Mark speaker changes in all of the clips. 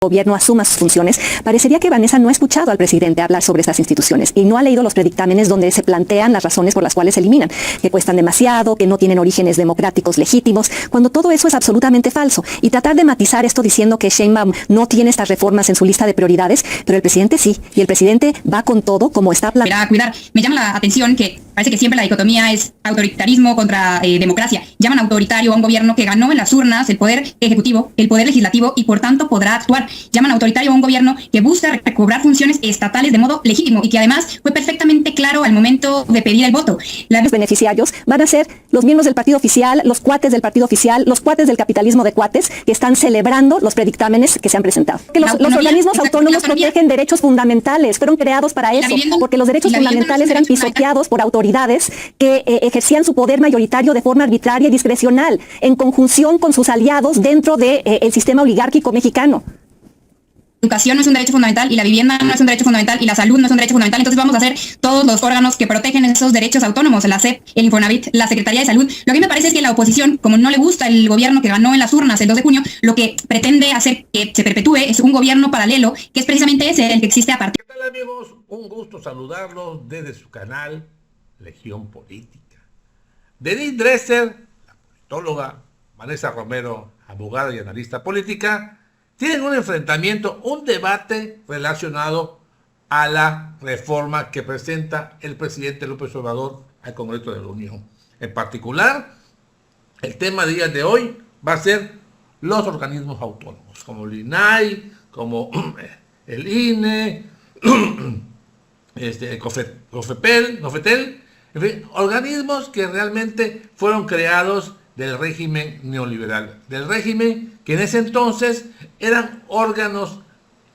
Speaker 1: gobierno asuma sus funciones, parecería que Vanessa no ha escuchado al presidente hablar sobre esas instituciones y no ha leído los predictámenes donde se plantean las razones por las cuales se eliminan, que cuestan demasiado, que no tienen orígenes democráticos legítimos, cuando todo eso es absolutamente falso. Y tratar de matizar esto diciendo que Sheinbaum no tiene estas reformas en su lista de prioridades, pero el presidente sí, y el presidente va con todo como está planteado.
Speaker 2: Cuidar. Me llama la atención que parece que siempre la dicotomía es autoritarismo contra democracia. Llaman autoritario a un gobierno que ganó en las urnas el poder ejecutivo, el poder legislativo y por tanto podrá actuar. Llaman autoritario a un gobierno que busca recobrar funciones estatales de modo legítimo y que además fue perfectamente claro al momento de pedir el voto.
Speaker 1: Los beneficiarios van a ser los miembros del partido oficial, los cuates del partido oficial, los cuates del capitalismo de cuates que están celebrando los predictámenes que se han presentado. Que los organismos autónomos protegen derechos fundamentales, fueron creados para eso, porque los derechos fundamentales eran pisoteados por autoridades que ejercían su poder mayoritario de forma arbitraria y discrecional, en conjunción con sus aliados dentro del sistema oligárquico mexicano.
Speaker 2: La educación no es un derecho fundamental y la vivienda no es un derecho fundamental y la salud no es un derecho fundamental. Entonces vamos a hacer todos los órganos que protegen esos derechos autónomos, la SEP, el Infonavit, la Secretaría de Salud. Lo que me parece es que la oposición, como no le gusta el gobierno que ganó en las urnas el 2 de junio, lo que pretende hacer que se perpetúe es un gobierno paralelo, que es precisamente ese el que existe a partir.
Speaker 3: ¿Qué tal, amigos? Un gusto saludarlos desde su canal Legión Política. Denise Dresser, la politóloga, Vanessa Romero, abogada y analista política, tienen un enfrentamiento, un debate relacionado a la reforma que presenta el presidente López Obrador al Congreso de la Unión. En particular, el tema de día de hoy va a ser los organismos autónomos, como el INAI, como el INE, el COFETEL, en fin, organismos que realmente fueron creados del régimen neoliberal, del régimen que en ese entonces eran órganos,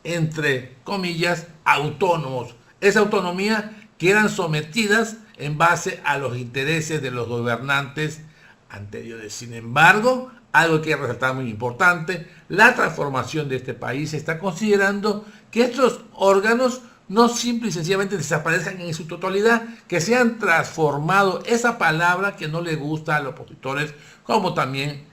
Speaker 3: entre comillas, autónomos. Esa autonomía que eran sometidas en base a los intereses de los gobernantes anteriores. Sin embargo, algo que hay que resaltar muy importante, la transformación de este país está considerando que estos órganos no simple y sencillamente desaparezcan en su totalidad, que se han transformado, esa palabra que no le gusta a los opositores, como también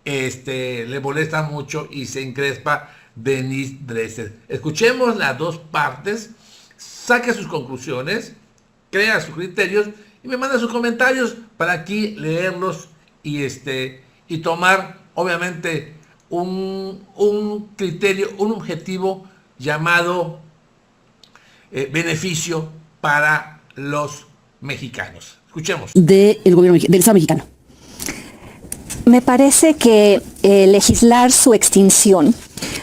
Speaker 3: le molesta mucho y se encrespa Denise Dresser. Escuchemos las dos partes, saque sus conclusiones, crea sus criterios y me manda sus comentarios para aquí leerlos y tomar obviamente un criterio, un objetivo llamado beneficio para los mexicanos. Escuchemos.
Speaker 1: Del gobierno del Estado mexicano. Me parece que legislar su extinción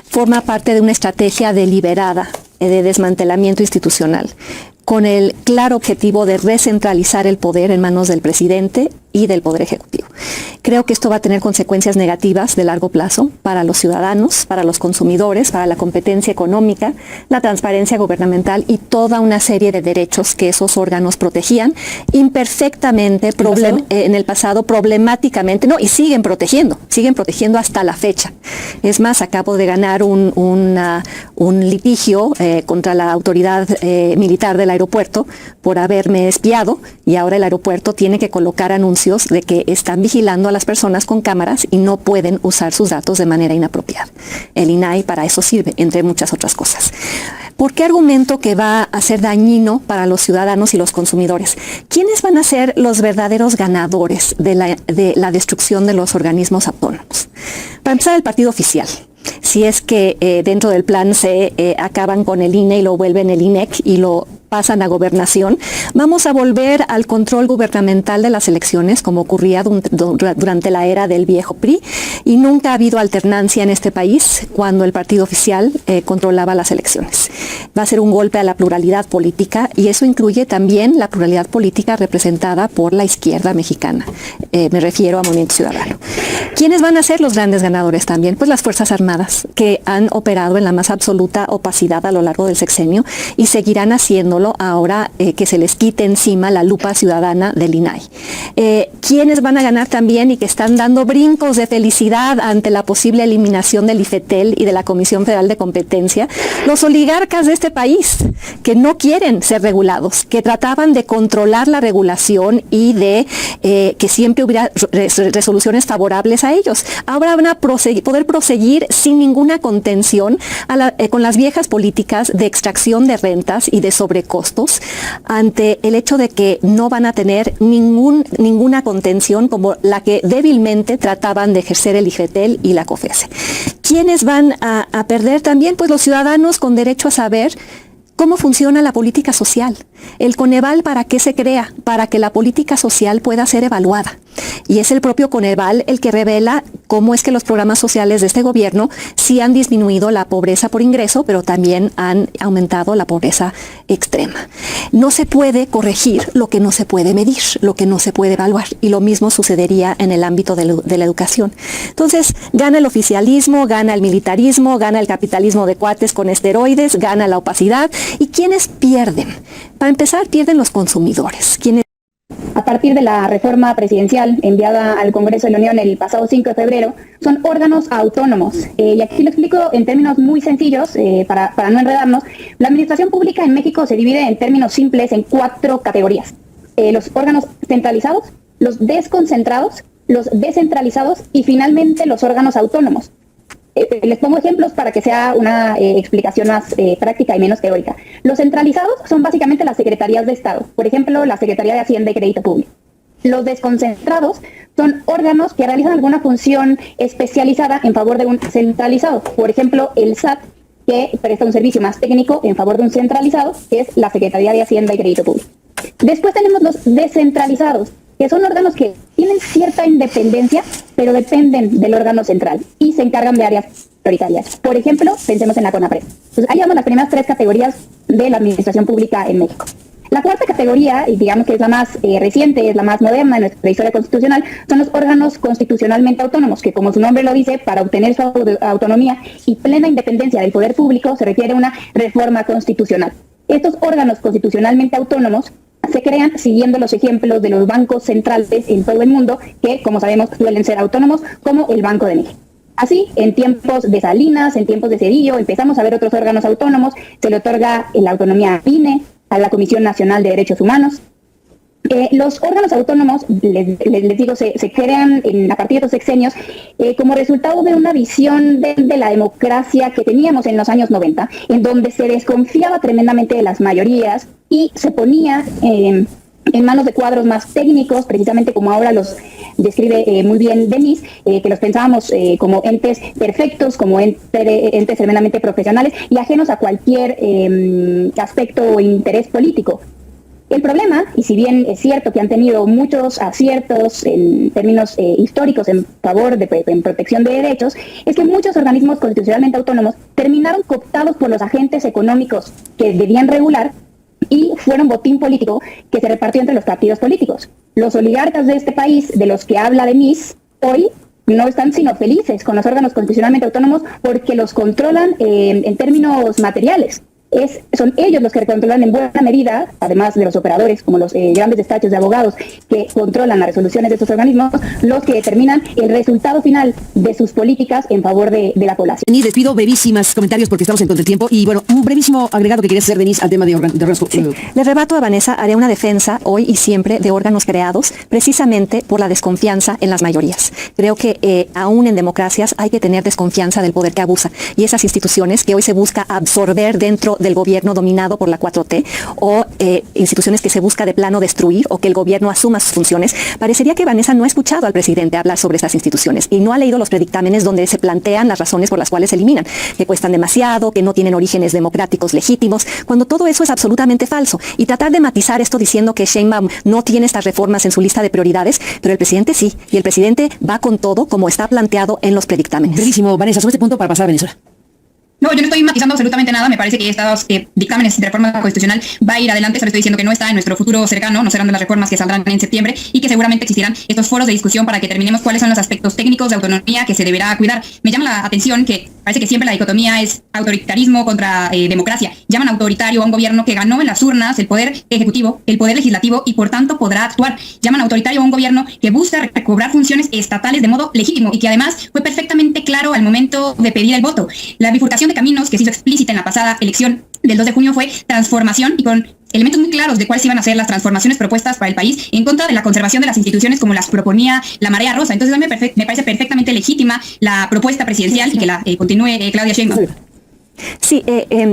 Speaker 1: forma parte de una estrategia deliberada de desmantelamiento institucional, con el claro objetivo de recentralizar el poder en manos del presidente y del Poder Ejecutivo. Creo que esto va a tener consecuencias negativas de largo plazo para los ciudadanos, para los consumidores, para la competencia económica, la transparencia gubernamental y toda una serie de derechos que esos órganos protegían imperfectamente en el pasado, problemáticamente, no, y siguen protegiendo hasta la fecha. Es más, acabo de ganar un litigio contra la autoridad militar del aeropuerto por haberme espiado y ahora el aeropuerto tiene que colocar anuncios de que están vigilando a las personas con cámaras y no pueden usar sus datos de manera inapropiada. El INAI para eso sirve, entre muchas otras cosas. ¿Por qué argumento que va a ser dañino para los ciudadanos y los consumidores? ¿Quiénes van a ser los verdaderos ganadores de la destrucción de los organismos autónomos? Para empezar, el partido oficial. Si es que dentro del plan se acaban con el INE y lo vuelven el INEC y lo pasan a gobernación, vamos a volver al control gubernamental de las elecciones como ocurría durante la era del viejo PRI y nunca ha habido alternancia en este país cuando el partido oficial controlaba las elecciones. Va a ser un golpe a la pluralidad política y eso incluye también la pluralidad política representada por la izquierda mexicana. Me refiero a Movimiento Ciudadano. ¿Quiénes van a ser los grandes ganadores también? Pues las Fuerzas Armadas, que han operado en la más absoluta opacidad a lo largo del sexenio y seguirán haciéndolo ahora que se les quite encima la lupa ciudadana del INAI. ¿Quiénes van a ganar también y que están dando brincos de felicidad ante la posible eliminación del IFETEL y de la Comisión Federal de Competencia? Los oligarcas de este país, que no quieren ser regulados, que trataban de controlar la regulación y de que siempre hubiera resoluciones favorables a ellos. Ahora van a poder proseguir sin ninguna contención con las viejas políticas de extracción de rentas y de sobrecostos ante el hecho de que no van a tener ninguna contención como la que débilmente trataban de ejercer el IFETEL y la COFESE. ¿Quiénes van a perder también? Pues los ciudadanos con derecho a saber cómo funciona la política social. El Coneval, ¿para qué se crea? Para que la política social pueda ser evaluada. Y es el propio Coneval el que revela cómo es que los programas sociales de este gobierno sí han disminuido la pobreza por ingreso, pero también han aumentado la pobreza extrema. No se puede corregir lo que no se puede medir, lo que no se puede evaluar. Y lo mismo sucedería en el ámbito de la educación. Entonces, gana el oficialismo, gana el militarismo, gana el capitalismo de cuates con esteroides, gana la opacidad. ¿Y quiénes pierden? Para empezar, pierden los consumidores.
Speaker 4: A partir de la reforma presidencial enviada al Congreso de la Unión el pasado 5 de febrero, son órganos autónomos. Y aquí lo explico en términos muy sencillos, para no enredarnos. La administración pública en México se divide en términos simples en 4 categorías. Los órganos centralizados, los desconcentrados, los descentralizados y finalmente los órganos autónomos. Les pongo ejemplos para que sea una explicación más práctica y menos teórica. Los centralizados son básicamente las secretarías de Estado, por ejemplo, la Secretaría de Hacienda y Crédito Público. Los desconcentrados son órganos que realizan alguna función especializada en favor de un centralizado, por ejemplo, el SAT, que presta un servicio más técnico en favor de un centralizado, que es la Secretaría de Hacienda y Crédito Público. Después tenemos los descentralizados, que son órganos que tienen cierta independencia, pero dependen del órgano central y se encargan de áreas prioritarias. Por ejemplo, pensemos en la CONAPRED. Entonces, ahí vamos las primeras 3 categorías de la administración pública en México. La cuarta categoría, y digamos que es la más reciente, es la más moderna en nuestra historia constitucional, son los órganos constitucionalmente autónomos, que como su nombre lo dice, para obtener su autonomía y plena independencia del poder público se requiere una reforma constitucional. Estos órganos constitucionalmente autónomos se crean siguiendo los ejemplos de los bancos centrales en todo el mundo, que, como sabemos, suelen ser autónomos, como el Banco de México. Así, en tiempos de Salinas, en tiempos de Cedillo, empezamos a ver otros órganos autónomos. Se le otorga la autonomía a INE, a la Comisión Nacional de Derechos Humanos. Los órganos autónomos, les digo, se crean a partir de estos sexenios como resultado de una visión de la democracia que teníamos en los años 90, en donde se desconfiaba tremendamente de las mayorías y se ponía en manos de cuadros más técnicos, precisamente como ahora los describe muy bien Denise, que los pensábamos como entes perfectos, como entes tremendamente profesionales y ajenos a cualquier aspecto o interés político. El problema, y si bien es cierto que han tenido muchos aciertos en términos históricos en favor en protección de derechos, es que muchos organismos constitucionalmente autónomos terminaron cooptados por los agentes económicos que debían regular y fueron botín político que se repartió entre los partidos políticos. Los oligarcas de este país, de los que habla Denise, hoy no están sino felices con los órganos constitucionalmente autónomos porque los controlan en términos materiales. Son ellos los que controlan en buena medida, además de los operadores, como los grandes despachos de abogados que controlan las resoluciones de estos organismos, los que determinan el resultado final de sus políticas en favor de la población.
Speaker 5: Denise, les pido brevísimas comentarios porque estamos en contratiempo y bueno, un brevísimo agregado que querías hacer, Denise, al tema de órganos.
Speaker 1: Sí. Le rebato a Vanessa, haré una defensa hoy y siempre de órganos creados precisamente por la desconfianza en las mayorías. Creo que aún en democracias hay que tener desconfianza del poder que abusa y esas instituciones que hoy se busca absorber dentro del gobierno dominado por la 4T o instituciones que se busca de plano destruir o que el gobierno asuma sus funciones. Parecería que Vanessa no ha escuchado al presidente hablar sobre esas instituciones y no ha leído los predictámenes donde se plantean las razones por las cuales se eliminan, que cuestan demasiado, que no tienen orígenes democráticos legítimos, cuando todo eso es absolutamente falso. Y tratar de matizar esto diciendo que Sheinbaum no tiene estas reformas en su lista de prioridades, pero el presidente sí, y el presidente va con todo como está planteado en los predictámenes.
Speaker 5: Brevísimo, Vanessa, sobre este punto para pasar a Venezuela.
Speaker 2: No, yo no estoy matizando absolutamente nada. Me parece que estos dictámenes de reforma constitucional va a ir adelante. Solo estoy diciendo que no está en nuestro futuro cercano, no serán de las reformas que saldrán en septiembre y que seguramente existirán estos foros de discusión para que determinemos cuáles son los aspectos técnicos de autonomía que se deberá cuidar. Me llama la atención que parece que siempre la dicotomía es autoritarismo contra democracia. Llaman autoritario a un gobierno que ganó en las urnas el poder ejecutivo, el poder legislativo y por tanto podrá actuar. Llaman autoritario a un gobierno que busca recobrar funciones estatales de modo legítimo y que además fue perfectamente claro al momento de pedir el voto. La bifurcación de caminos que se hizo explícita en la pasada pasada elección del 2 de junio fue transformación y con elementos muy claros de cuáles iban a ser las transformaciones propuestas para el país en contra de la conservación de las instituciones como las proponía la Marea Rosa. Entonces a mí me parece perfectamente legítima la propuesta presidencial y que la continúe Claudia Sheinbaum.
Speaker 1: Sí,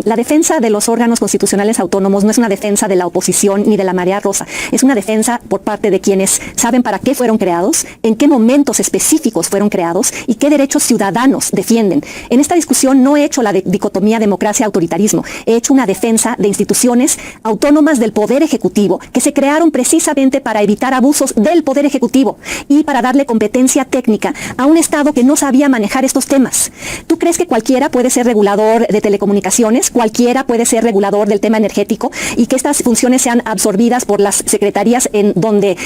Speaker 1: la defensa de los órganos constitucionales autónomos no es una defensa de la oposición ni de la Marea Rosa, es una defensa por parte de quienes saben para qué fueron creados, en qué momentos específicos fueron creados y qué derechos ciudadanos defienden. En esta discusión no he hecho la dicotomía democracia-autoritarismo, he hecho una defensa de instituciones autónomas del Poder Ejecutivo que se crearon precisamente para evitar abusos del Poder Ejecutivo y para darle competencia técnica a un Estado que no sabía manejar estos temas. ¿Tú crees que cualquiera puede ser regulador de telecomunicaciones, cualquiera puede ser regulador del tema energético y que estas funciones sean absorbidas por las secretarías en donde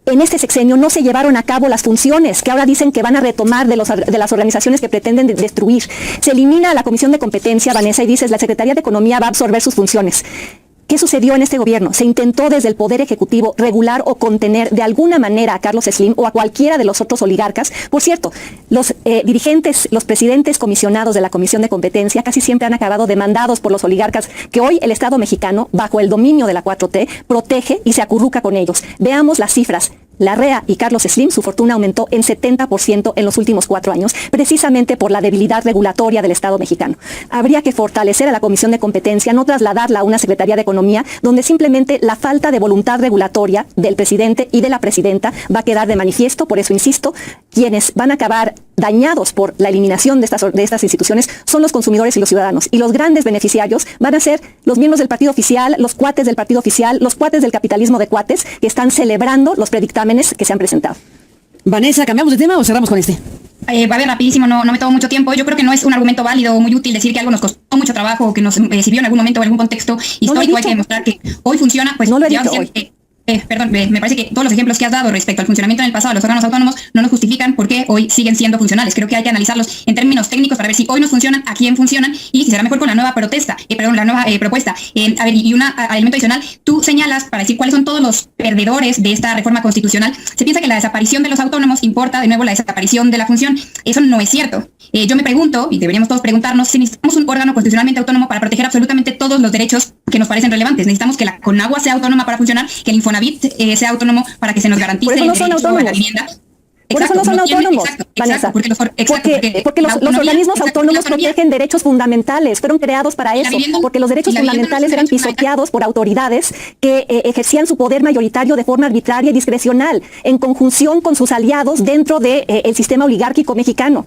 Speaker 1: en este sexenio no se llevaron a cabo las funciones que ahora dicen que van a retomar de las organizaciones que pretenden destruir? Se elimina a la Comisión de Competencia, Vanessa, y dices la Secretaría de Economía va a absorber sus funciones. ¿Qué sucedió en este gobierno? Se intentó desde el Poder Ejecutivo regular o contener de alguna manera a Carlos Slim o a cualquiera de los otros oligarcas. Por cierto, los dirigentes, los presidentes comisionados de la Comisión de Competencia casi siempre han acabado demandados por los oligarcas que hoy el Estado mexicano, bajo el dominio de la 4T, protege y se acurruca con ellos. Veamos las cifras. Larrea y Carlos Slim, su fortuna aumentó en 70% en los últimos 4 años, precisamente por la debilidad regulatoria del Estado mexicano. Habría que fortalecer a la Comisión de Competencia, no trasladarla a una Secretaría de Economía, donde simplemente la falta de voluntad regulatoria del presidente y de la presidenta va a quedar de manifiesto. Por eso insisto, quienes van a acabar dañados por la eliminación de estas instituciones son los consumidores y los ciudadanos. Y los grandes beneficiarios van a ser los miembros del partido oficial, los cuates del partido oficial, los cuates del capitalismo de cuates, que están celebrando los predictámenes que se han presentado.
Speaker 5: Vanessa, ¿cambiamos de tema o cerramos con este?
Speaker 2: Va a ver, rapidísimo, no me tomo mucho tiempo. Yo creo que no es un argumento válido o muy útil decir que algo nos costó mucho trabajo o que nos sirvió en algún momento o en algún contexto histórico. Hay que demostrar que hoy funciona. Pues
Speaker 1: no lo he dicho hoy.
Speaker 2: Perdón, me parece que todos los ejemplos que has dado respecto al funcionamiento en el pasado de los órganos autónomos no nos justifican por qué hoy siguen siendo funcionales. Creo que hay que analizarlos en términos técnicos para ver si hoy nos funcionan, a quién funcionan y si será mejor con la nueva propuesta. A ver, y un elemento adicional, tú señalas para decir cuáles son todos los perdedores de esta reforma constitucional. Se piensa que la desaparición de los autónomos importa de nuevo la desaparición de la función. Eso no es cierto. Yo me pregunto, y deberíamos todos preguntarnos, si necesitamos un órgano constitucionalmente autónomo para proteger absolutamente todos los derechos que nos parecen relevantes. Necesitamos que la CONAGUA sea autónoma para funcionar, que el Infonavit sea autónomo para que se nos garantice
Speaker 1: el derecho a la vivienda. Por eso no son autónomos, Vanessa. Porque los organismos autónomos protegen derechos fundamentales, fueron creados para eso, porque los derechos fundamentales eran pisoteados por autoridades que ejercían su poder mayoritario de forma arbitraria y discrecional, en conjunción con sus aliados dentro del sistema oligárquico mexicano.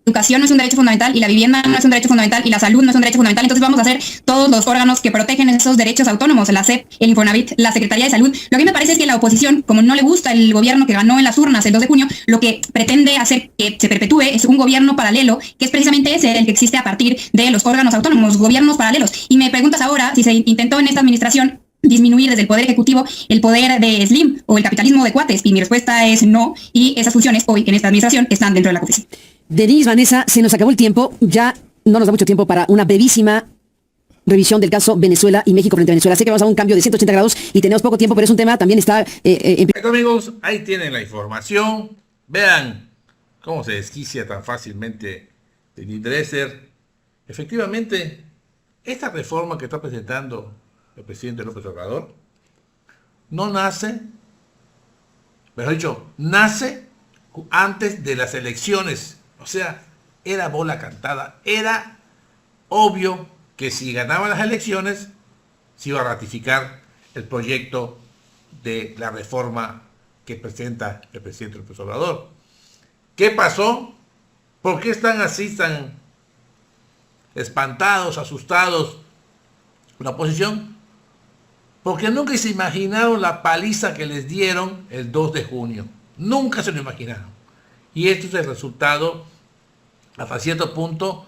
Speaker 2: Educación no es un derecho fundamental y la vivienda no es un derecho fundamental y la salud no es un derecho fundamental. Entonces vamos a hacer todos los órganos que protegen esos derechos autónomos, la SEP, el Infonavit, la Secretaría de Salud. Lo que me parece es que la oposición, como no le gusta el gobierno que ganó en las urnas el 2 de junio, lo que pretende hacer que se perpetúe es un gobierno paralelo, que es precisamente ese el que existe a partir de los órganos autónomos, gobiernos paralelos. Y me preguntas ahora si se intentó en esta administración disminuir desde el Poder Ejecutivo el poder de Slim o el capitalismo de cuates, y mi respuesta es no, y esas funciones hoy en esta administración están dentro de la COFECE.
Speaker 5: Denise, Vanessa, se nos acabó el tiempo, ya no nos da mucho tiempo para una brevísima revisión del caso Venezuela y México frente a Venezuela. Sé que vamos a un cambio de 180 grados y tenemos poco tiempo, pero es un tema, también está...
Speaker 3: Amigos, ahí tienen la información, vean cómo se desquicia tan fácilmente Denise Dresser. Efectivamente, esta reforma que está presentando el presidente López Obrador no nace, mejor dicho, nace antes de las elecciones. O sea, era bola cantada, era obvio que si ganaban las elecciones se iba a ratificar el proyecto de la reforma que presenta el presidente López Obrador. ¿Qué pasó? ¿Por qué están así tan espantados, asustados la oposición? Porque nunca se imaginaron la paliza que les dieron el 2 de junio. Nunca se lo imaginaron. Y esto es el resultado, hasta cierto punto,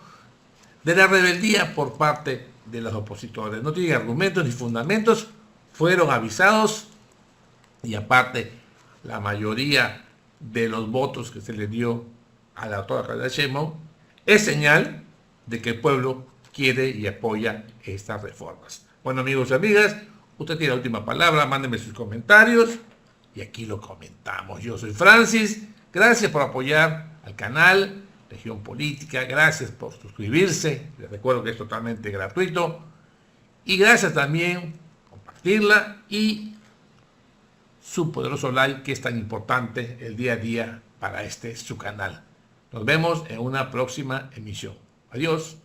Speaker 3: de la rebeldía por parte de los opositores. No tienen argumentos ni fundamentos, fueron avisados y aparte la mayoría de los votos que se le dio a la doctora Claudia Sheinbaum es señal de que el pueblo quiere y apoya estas reformas. Bueno, amigos y amigas, usted tiene la última palabra, mándenme sus comentarios y aquí lo comentamos. Yo soy Francis, gracias por apoyar al canal, Región Política. Gracias por suscribirse. Les recuerdo que es totalmente gratuito. Y gracias también por compartirla y su poderoso like, que es tan importante el día a día para su canal. Nos vemos en una próxima emisión. Adiós.